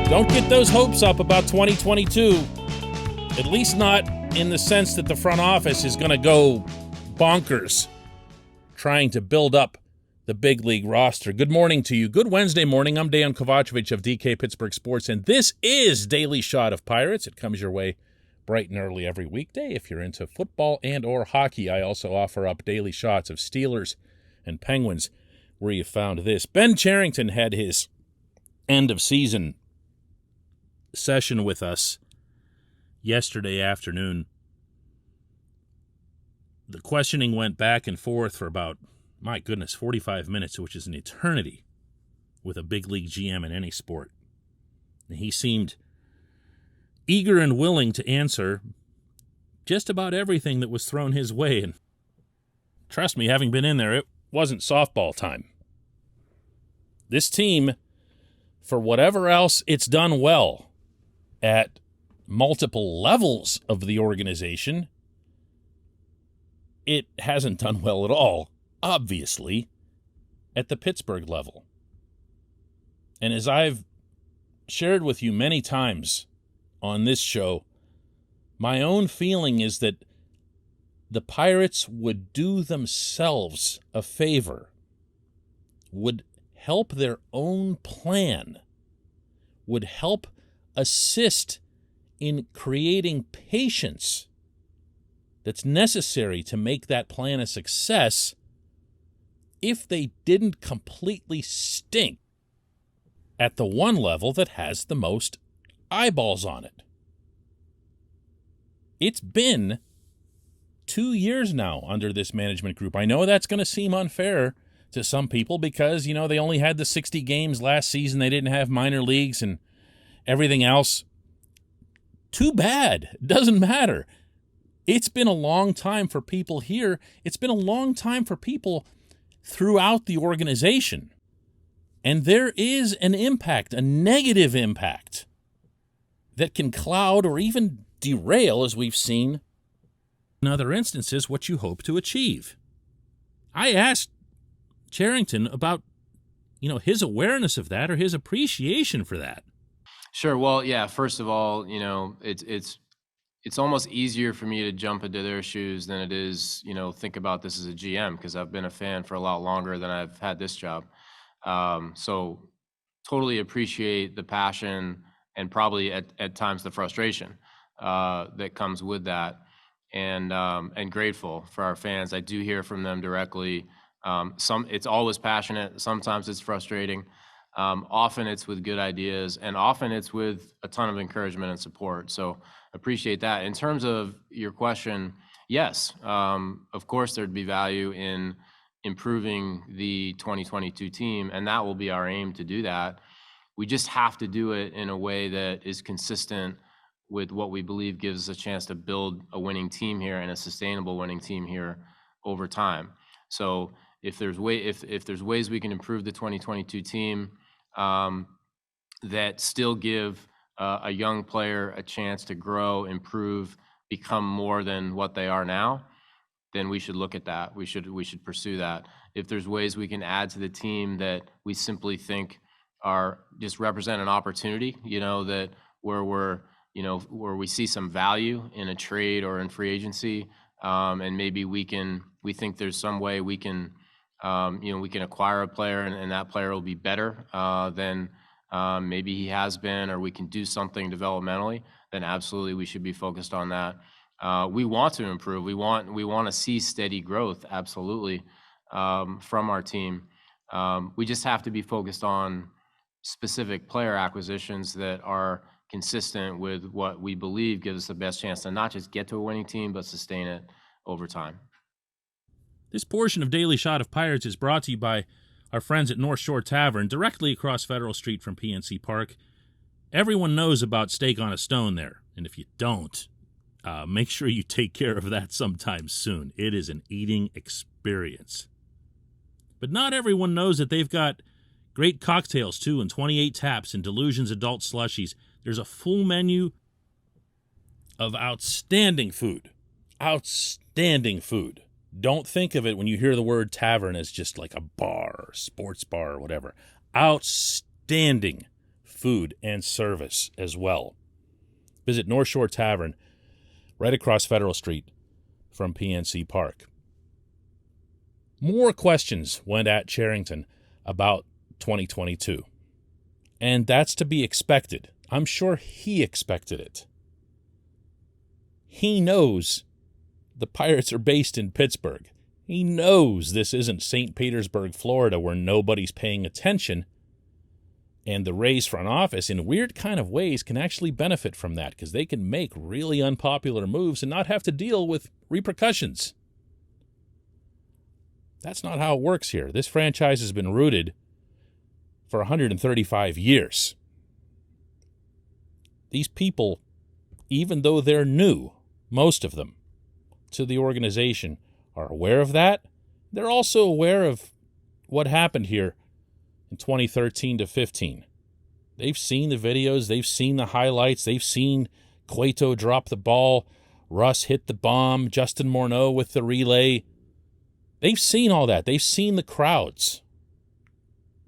Don't get those hopes up about 2022. At least not in the sense that the front office is going to go bonkers trying to build up the big league roster. Good morning to you. Good Wednesday morning. I'm Dejan Kovacevic of DK Pittsburgh Sports, and this is Daily Shot of Pirates. It comes your way bright and early every weekday. If you're into football and or hockey, I also offer up daily shots of Steelers and Penguins where you found this. Ben Cherington had his end-of-season session with us yesterday afternoon. The questioning went back and forth for about, 45 minutes, which is an eternity with a big league GM in any sport. And he seemed eager and willing to answer just about everything that was thrown his way. And trust me, having been in there, it wasn't softball time. This team, for whatever else it's done well at multiple levels of the organization, it hasn't done well at all, obviously, at the Pittsburgh level. And as I've shared with you many times on this show, my own feeling is that the Pirates would do themselves a favor, would help their own plan, would help assist in creating patience that's necessary to make that plan a success if they didn't completely stink at the one level that has the most eyeballs on it. It's been 2 years now under this management group. I know that's going to seem unfair to some people because, they only had the 60 games last season. They didn't have minor leagues and everything else. Too bad. It doesn't matter. It's been a long time for people here. It's been a long time for people throughout the organization. And there is an impact, a negative impact, that can cloud or even derail, as we've seen in other instances, what you hope to achieve. I asked Cherington about, his awareness of that or his appreciation for that. Sure. Well, yeah, first of all, it's almost easier for me to jump into their shoes than it is, think about this as a GM, because I've been a fan for a lot longer than I've had this job. So totally appreciate the passion and probably at times the frustration that comes with that, and grateful for our fans. I do hear from them directly. It's always passionate. Sometimes it's frustrating. Often it's with good ideas, and often it's with a ton of encouragement and support. So appreciate that. In terms of your question, yes, of course there'd be value in improving the 2022 team, and that will be our aim to do that. We just have to do it in a way that is consistent with what we believe gives us a chance to build a winning team here and a sustainable winning team here over time. So if there's ways we can improve the 2022 team that still give a young player a chance to grow, improve, become more than what they are now, then we should look at that. We should pursue that. If there's ways we can add to the team that we simply think are just represent an opportunity, that where we see some value in a trade or in free agency, and maybe we think there's some way we can acquire a player and that player will be better than maybe he has been, or we can do something developmentally, then absolutely we should be focused on that. We want to improve. We want to see steady growth, absolutely, from our team. We just have to be focused on specific player acquisitions that are consistent with what we believe gives us the best chance to not just get to a winning team, but sustain it over time. This portion of Daily Shot of Pirates is brought to you by our friends at North Shore Tavern, directly across Federal Street from PNC Park. Everyone knows about Steak on a Stone there, and if you don't, make sure you take care of that sometime soon. It is an eating experience. But not everyone knows that they've got great cocktails, too, and 28 taps and Delusions adult slushies. There's a full menu of outstanding food. Outstanding food. Don't think of it when you hear the word tavern as just like a bar, or sports bar, or whatever. Outstanding food and service as well. Visit North Shore Tavern right across Federal Street from PNC Park. More questions went at Cherington about 2022. And that's to be expected. I'm sure he expected it. He knows the Pirates are based in Pittsburgh. He knows this isn't St. Petersburg, Florida, where nobody's paying attention. And the Rays front office, in weird kind of ways, can actually benefit from that because they can make really unpopular moves and not have to deal with repercussions. That's not how it works here. This franchise has been rooted for 135 years. These people, even though they're new, most of them, to the organization, are aware of that. They're also aware of what happened here in 2013 to 15. They've seen the videos, they've seen the highlights, they've seen Cueto drop the ball, Russ hit the bomb, Justin Morneau with the relay. They've seen all that. They've seen the crowds.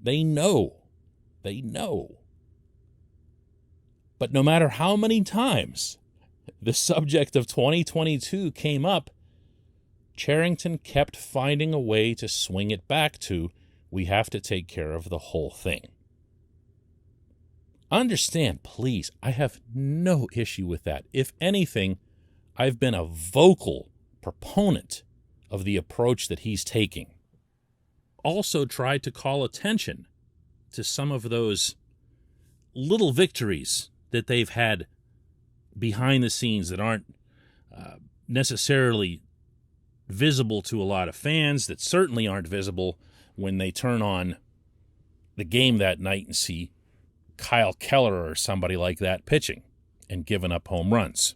They know. They know. But no matter how many times the subject of 2022 came up, Cherington kept finding a way to swing it back to, we have to take care of the whole thing. Understand, please, I have no issue with that. If anything, I've been a vocal proponent of the approach that he's taking. Also tried to call attention to some of those little victories that they've had behind the scenes that aren't necessarily visible to a lot of fans, that certainly aren't visible when they turn on the game that night and see Kyle Keller or somebody like that pitching and giving up home runs.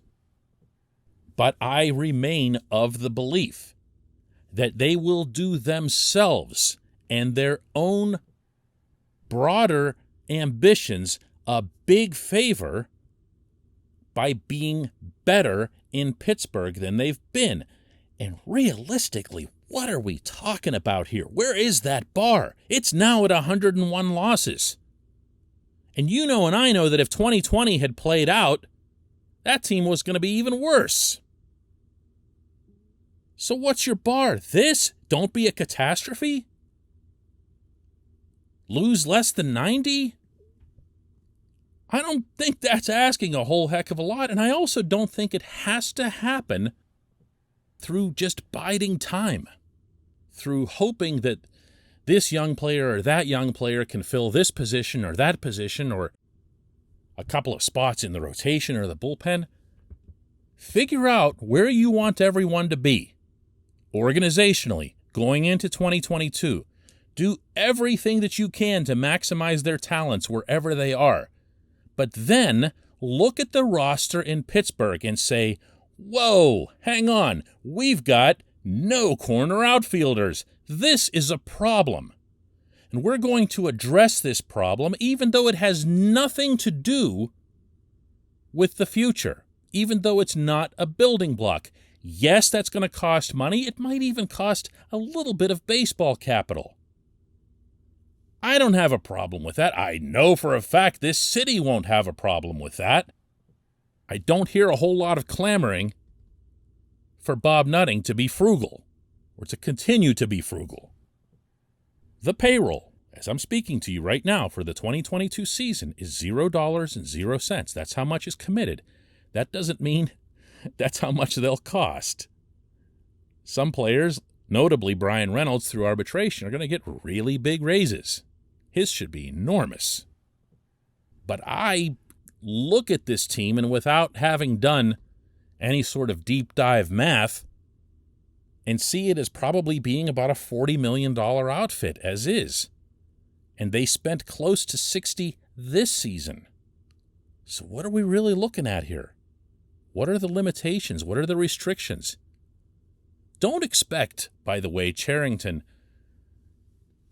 But I remain of the belief that they will do themselves and their own broader ambitions a big favor by being better in Pittsburgh than they've been. And realistically, what are we talking about here? Where is that bar? It's now at 101 losses. And you know and I know that if 2020 had played out, that team was going to be even worse. So what's your bar? This? Don't be a catastrophe? Lose less than 90? I don't think that's asking a whole heck of a lot, and I also don't think it has to happen through just biding time, through hoping that this young player or that young player can fill this position or that position or a couple of spots in the rotation or the bullpen. Figure out where you want everyone to be organizationally going into 2022. Do everything that you can to maximize their talents wherever they are. But then look at the roster in Pittsburgh and say, whoa, hang on, we've got no corner outfielders. This is a problem. And we're going to address this problem even though it has nothing to do with the future, even though it's not a building block. Yes, that's going to cost money. It might even cost a little bit of baseball capital. I don't have a problem with that. I know for a fact this city won't have a problem with that. I don't hear a whole lot of clamoring for Bob Nutting to be frugal or to continue to be frugal. The payroll, as I'm speaking to you right now for the 2022 season, is $0.00. That's how much is committed. That doesn't mean that's how much they'll cost. Some players, notably Brian Reynolds through arbitration, are going to get really big raises. His should be enormous. But I look at this team, and without having done any sort of deep dive math, and see it as probably being about a $40 million outfit as is. And they spent close to $60 this season. So what are we really looking at here? What are the limitations? What are the restrictions? Don't expect, by the way, Cherington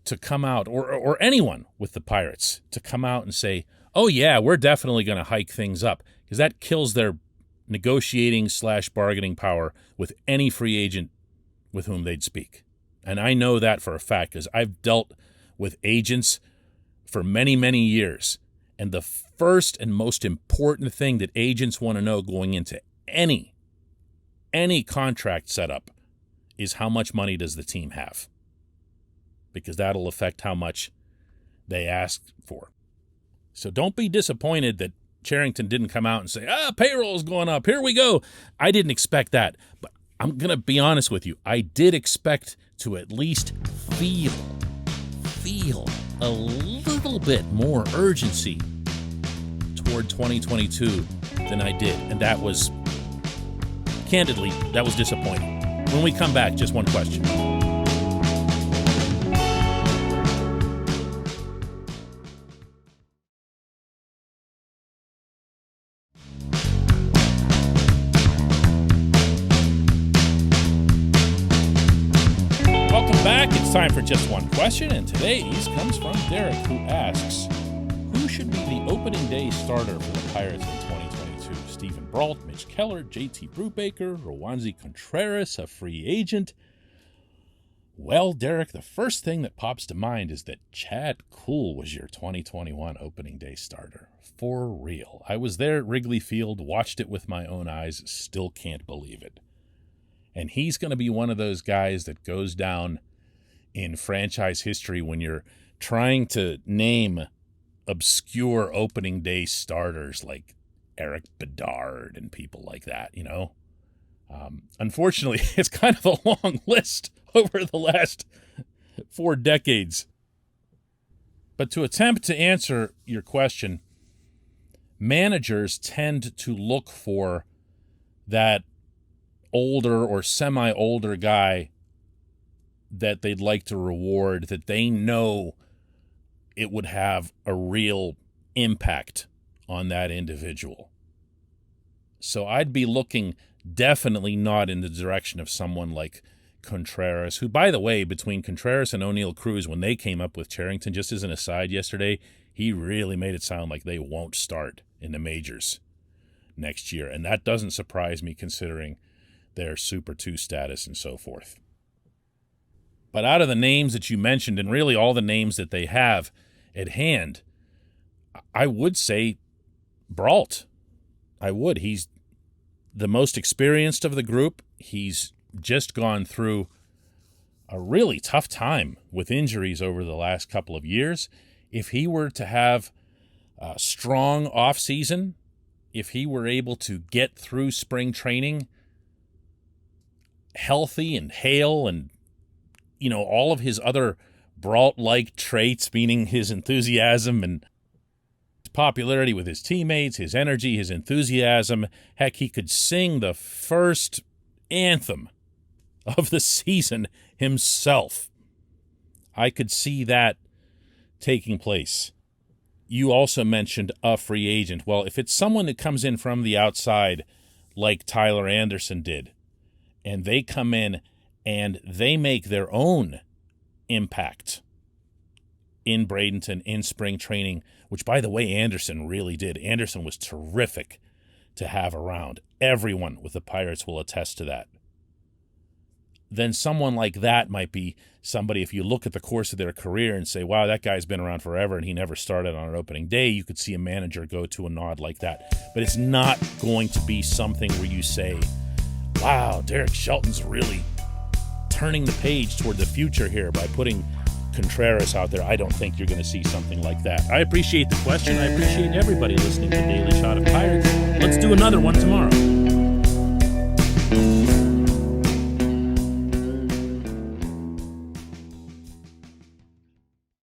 to come out, or anyone with the Pirates, to come out and say, oh yeah, we're definitely going to hike things up, because that kills their negotiating/bargaining power with any free agent with whom they'd speak. And I know that for a fact, because I've dealt with agents for many, many years, And the first and most important thing that agents want to know going into any contract setup is how much money does the team have? Because that'll affect how much they ask for. So don't be disappointed that Cherington didn't come out and say, payroll's going up, here we go. I didn't expect that. But I'm going to be honest with you. I did expect to at least feel a little bit more urgency toward 2022 than I did. And that was, candidly, that was disappointing. When we come back, just one question. It's time for just one question, and today's comes from Derek, who asks, who should be the opening day starter for the Pirates in 2022? Stephen Brault, Mitch Keller, JT Brubaker, Rowanzi Contreras, a free agent? Well, Derek, the first thing that pops to mind is that Chad Kuhl was your 2021 opening day starter. For real. I was there at Wrigley Field, watched it with my own eyes, still can't believe it. And he's going to be one of those guys that goes down in franchise history when you're trying to name obscure opening day starters like Eric Bedard and people like that, you know. Unfortunately, it's kind of a long list over the last 4 decades. But to attempt to answer your question, managers tend to look for that older or semi-older guy that they'd like to reward, that they know it would have a real impact on that individual. So I'd be looking definitely not in the direction of someone like Contreras, who, by the way, between Contreras and O'Neill Cruz, when they came up with Cherington, just as an aside yesterday, he really made it sound like they won't start in the majors next year. And that doesn't surprise me considering their Super 2 status and so forth. But out of the names that you mentioned, and really all the names that they have at hand, I would say Brault. I would. He's the most experienced of the group. He's just gone through a really tough time with injuries over the last couple of years. If he were to have a strong offseason, if he were able to get through spring training healthy and hale and, you know, all of his other Brault-like traits, meaning his enthusiasm and his popularity with his teammates, his energy, his enthusiasm. Heck, he could sing the first anthem of the season himself. I could see that taking place. You also mentioned a free agent. Well, if it's someone that comes in from the outside like Tyler Anderson did, and they come in and they make their own impact in Bradenton in spring training, which, by the way, Anderson really did. Anderson was terrific to have around. Everyone with the Pirates will attest to that. Then someone like that might be somebody, if you look at the course of their career and say, wow, that guy's been around forever and he never started on an opening day, you could see a manager go to a nod like that. But it's not going to be something where you say, wow, Derek Shelton's really turning the page toward the future here by putting Contreras out there. I don't think you're going to see something like that. I appreciate the question. I appreciate everybody listening to Daily Shot of Pirates. Let's do another one tomorrow.